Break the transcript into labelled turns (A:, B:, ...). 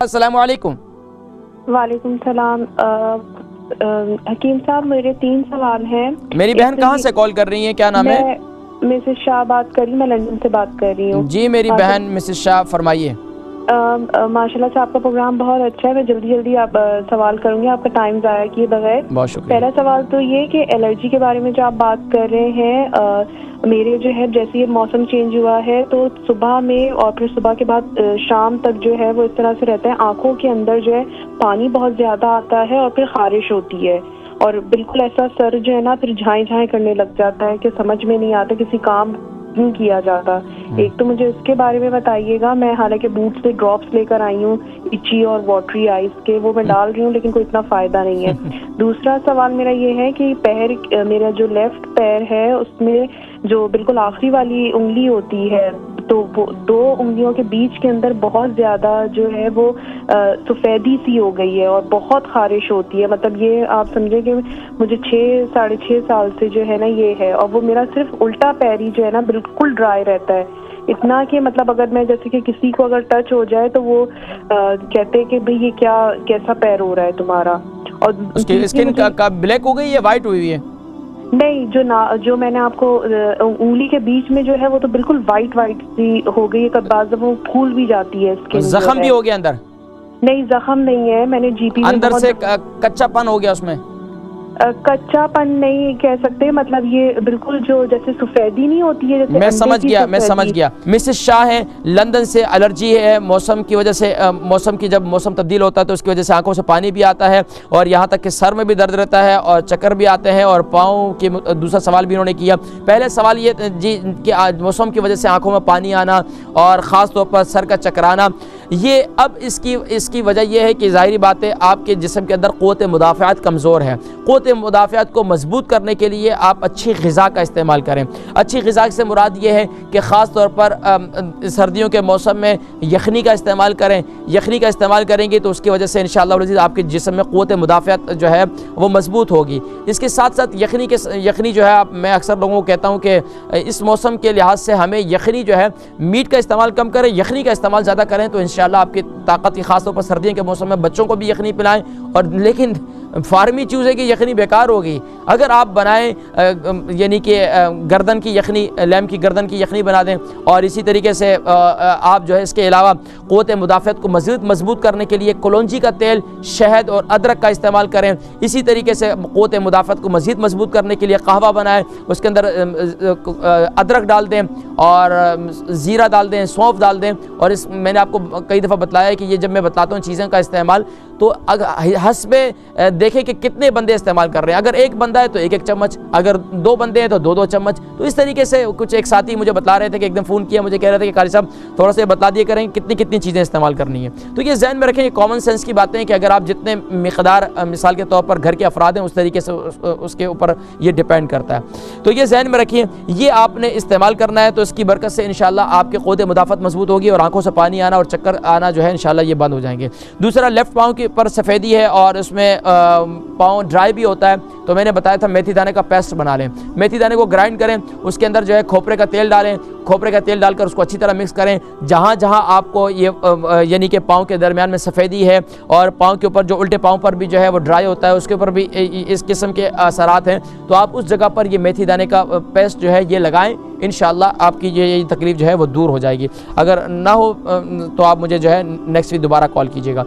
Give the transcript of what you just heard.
A: السلام علیکم.
B: وعلیکم السلام. حکیم صاحب میرے 3 سوال ہیں.
A: میری بہن کہاں سے کال کر رہی ہیں, کیا نام ہے؟
B: میں مسز شاہ بات کر رہی ہوں, میں لندن سے بات کر رہی ہوں.
A: جی میری بہن مسز شاہ فرمائیے.
B: ماشاءاللہ سے آپ کا پروگرام بہت اچھا ہے. میں جلدی آپ سوال کروں گی, آپ کا ٹائم ضائع کیے بغیر.
A: بہت شکریہ.
B: پہلا سوال تو یہ کہ الرجی کے بارے میں جو آپ بات کر رہے ہیں, میرے جو ہے جیسے یہ موسم چینج ہوا ہے تو صبح میں اور پھر صبح کے بعد شام تک جو ہے وہ اس طرح سے رہتا ہے, آنکھوں کے اندر جو ہے پانی بہت زیادہ آتا ہے اور پھر خارش ہوتی ہے, اور بالکل ایسا سر جو ہے نا پھر جھائیں کرنے لگ جاتا ہے کہ سمجھ میں نہیں آتا کسی کام نہیں کیا جاتا. ایک تو مجھے اس کے بارے میں بتائیے گا. میں حالانکہ بوٹ سے ڈراپس لے کر آئی ہوں اچی اور واٹری آئس کے, وہ میں ڈال رہی ہوں لیکن کوئی اتنا فائدہ نہیں ہے. دوسرا سوال میرا یہ ہے کہ میرا جو لیفٹ پیر ہے اس میں جو بالکل آخری والی انگلی ہوتی ہے تو وہ 2 انگلیوں کے بیچ کے اندر بہت زیادہ جو ہے وہ سفیدی سی ہو گئی ہے اور بہت خارش ہوتی ہے. مطلب یہ آپ سمجھیں کہ مجھے 6-6.5 سال سے جو ہے نا یہ ہے, اور وہ میرا صرف الٹا پیر ہی جو ہے نا بالکل ڈرائی رہتا ہے, اتنا کہ مطلب اگر میں جیسے کہ کسی کو اگر ٹچ ہو جائے تو وہ کہتے ہیں کہ بھئی یہ کیسا پیر ہو رہا ہے تمہارا. اور
A: اس کی اسکن کا بلیک ہو گئی ہے, وائٹ ہوئی ہے؟
B: نہیں, جو میں نے آپ کو انگلی کے بیچ میں جو ہے وہ تو بالکل وائٹ سی ہو گئی ہے, بعض دفعہ وہ پھول بھی جاتی ہے اسکن.
A: زخم بھی ہو گیا اندر؟
B: نہیں زخم نہیں ہے, میں نے جی پی
A: اندر سے کچا پن ہو گیا اس میں؟
B: کچا پن نہیں کہہ سکتے, مطلب یہ بالکل جو جیسے سفیدی نہیں ہوتی ہے جیسے.
A: میں سمجھ گیا. مسز شاہ ہیں لندن سے, الرجی ہے موسم کی وجہ سے, جب موسم تبدیل ہوتا ہے تو اس کی وجہ سے آنکھوں سے پانی بھی آتا ہے اور یہاں تک کہ سر میں بھی درد رہتا ہے اور چکر بھی آتے ہیں اور پاؤں کی. دوسرا سوال بھی انہوں نے کیا. پہلے سوال یہ جی کہ موسم کی وجہ سے آنکھوں میں پانی آنا اور خاص طور پر سر کا چکرانا, یہ اب اس کی وجہ یہ ہے کہ ظاہری بات ہے آپ کے جسم کے اندر قوت مدافعت کمزور ہے. قوت مدافعت کو مضبوط کرنے کے لیے آپ اچھی غذا کا استعمال کریں. اچھی غذا سے مراد یہ ہے کہ خاص طور پر سردیوں کے موسم میں یخنی کا استعمال کریں. یخنی کا استعمال کریں گے تو اس کی وجہ سے انشاءاللہ العزیز آپ کے جسم میں قوت مدافعت جو ہے وہ مضبوط ہوگی. اس کے ساتھ ساتھ یخنی جو ہے میں اکثر لوگوں کو کہتا ہوں کہ اس موسم کے لحاظ سے ہمیں یخنی جو ہے میٹ کا استعمال کم کریں, یخنی کا استعمال زیادہ کریں تو انشاءاللہ آپ کی طاقت کی, خاص طور پر سردیوں کے موسم میں بچوں کو بھی یخنی پلائیں. اور لیکن فارمی چیز ہے کہ یخنی بیکار ہوگی. اگر آپ بنائیں یعنی کہ گردن کی یخنی, لیمب کی گردن کی یخنی بنا دیں, اور اسی طریقے سے آپ جو ہے اس کے علاوہ قوت مدافعت کو مزید مضبوط کرنے کے لیے کلونجی کا تیل, شہد اور ادرک کا استعمال کریں. اسی طریقے سے قوت مدافعت کو مزید مضبوط کرنے کے لیے قہوہ بنائیں, اس کے اندر ادرک ڈال دیں اور زیرہ ڈال دیں, سونف ڈال دیں. اور میں نے آپ کو کئی دفعہ بتلایا ہے کہ یہ جب میں بتلاتا ہوں چیزوں کا استعمال تو حسب دیکھیں کہ کتنے بندے استعمال کر رہے ہیں. اگر ایک بندہ ہے تو 1 چمچ, اگر 2 بندے ہیں تو 2 چمچ. تو اس طریقے سے کچھ ایک ساتھی مجھے بتلا رہے تھے کہ ایک دم فون کیا, مجھے کہہ رہے تھے کہ قاری صاحب تھوڑا سا بتا دیے کریں کتنی چیزیں استعمال کرنی ہیں. تو یہ ذہن میں رکھیں, یہ کامن سینس کی باتیں ہیں کہ اگر آپ جتنے مقدار مثال کے طور پر گھر کے افراد ہیں اس طریقے سے اس کے اوپر یہ ڈیپینڈ کرتا ہے. تو یہ ذہن میں رکھیں, یہ آپ نے استعمال کرنا ہے تو اس کی برکت سے انشاءاللہ آپ کے قوت مدافعت مضبوط ہوگی اور آنکھوں سے پانی آنا اور چکر آنا جو ہے انشاءاللہ یہ بند ہو جائیں گے. دوسرا, لیفٹ پاؤں کے پر سفیدی ہے اور اس میں پاؤں ڈرائی بھی ہوتا ہے, تو میں نے بتایا تھا میتھی دانے کا پیسٹ بنا لیں. میتھی دانے کو گرائنڈ کریں, اس کے اندر جو ہے کھوپرے کا تیل ڈالیں, کھوپرے کا تیل ڈال کر اس کو اچھی طرح مکس کریں. جہاں جہاں آپ کو یہ یعنی کہ پاؤں کے درمیان میں سفیدی ہے اور پاؤں کے اوپر جو الٹے پاؤں پر بھی جو ہے وہ ڈرائی ہوتا ہے اس کے اوپر بھی اس قسم کے اثرات ہیں, تو آپ اس جگہ پر یہ میتھی دانے کا پیسٹ جو ہے یہ لگائیں. انشاءاللہ آپ کی یہ تکلیف جو ہے وہ دور ہو جائے گی. اگر نہ ہو تو آپ مجھے جو ہے نیکسٹ ویک دوبارہ کال کیجیے گا.